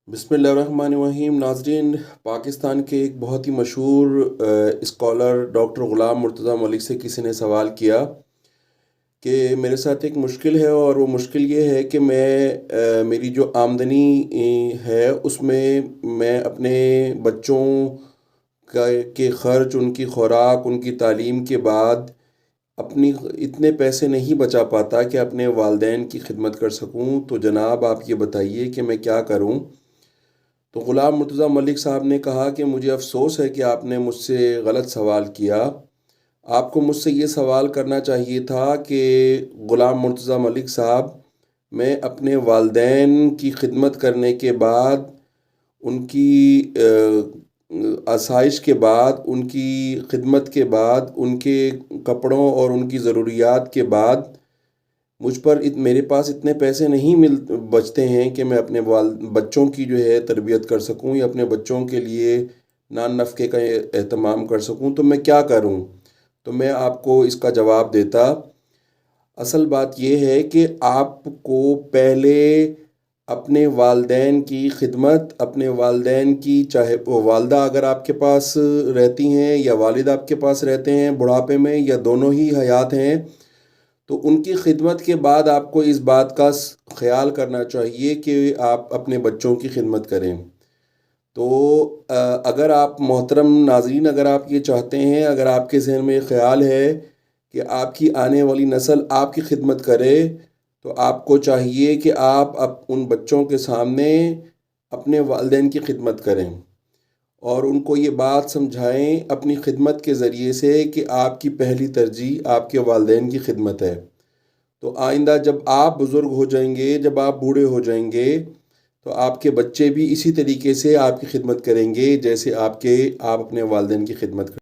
بسم اللہ الرحمن الرحیم ناظرین، پاکستان کے ایک بہت ہی مشہور اسکالر ڈاکٹر غلام مرتضیٰ ملک سے کسی نے سوال کیا کہ میرے ساتھ ایک مشکل ہے، اور وہ مشکل یہ ہے کہ میری جو آمدنی ہے اس میں اپنے بچوں کے خرچ، ان کی خوراک، ان کی تعلیم کے بعد اپنی اتنے پیسے نہیں بچا پاتا کہ اپنے والدین کی خدمت کر سکوں۔ تو جناب آپ یہ بتائیے کہ میں کیا کروں؟ تو غلام مرتضیٰ ملک صاحب نے کہا کہ مجھے افسوس ہے کہ آپ نے مجھ سے غلط سوال کیا۔ آپ کو مجھ سے یہ سوال کرنا چاہیے تھا کہ غلام مرتضیٰ ملک صاحب، میں اپنے والدین کی خدمت کرنے کے بعد، ان کی آسائش کے بعد، ان کی خدمت کے بعد، ان کے کپڑوں اور ان کی ضروریات کے بعد مجھ پر میرے پاس اتنے پیسے نہیں بچتے ہیں کہ میں اپنے بچوں کی جو ہے تربیت کر سکوں، یا اپنے بچوں کے لیے نان نفقے کا اہتمام کر سکوں۔ تو میں کیا کروں؟ تو میں آپ کو اس کا جواب دیتا۔ اصل بات یہ ہے کہ آپ کو پہلے اپنے والدین کی خدمت، اپنے والدین کی، چاہے وہ والدہ اگر آپ کے پاس رہتی ہیں یا والد آپ کے پاس رہتے ہیں بڑھاپے میں، یا دونوں ہی حیات ہیں، تو ان کی خدمت کے بعد آپ کو اس بات کا خیال کرنا چاہیے کہ آپ اپنے بچوں کی خدمت کریں۔ تو اگر آپ محترم ناظرین، اگر آپ یہ چاہتے ہیں، اگر آپ کے ذہن میں یہ خیال ہے کہ آپ کی آنے والی نسل آپ کی خدمت کرے، تو آپ کو چاہیے کہ آپ ان بچوں کے سامنے اپنے والدین کی خدمت کریں، اور ان کو یہ بات سمجھائیں اپنی خدمت کے ذریعے سے کہ آپ کی پہلی ترجیح آپ کے والدین کی خدمت ہے۔ تو آئندہ جب آپ بزرگ ہو جائیں گے، جب آپ بوڑھے ہو جائیں گے، تو آپ کے بچے بھی اسی طریقے سے آپ کی خدمت کریں گے جیسے آپ اپنے والدین کی خدمت کریں۔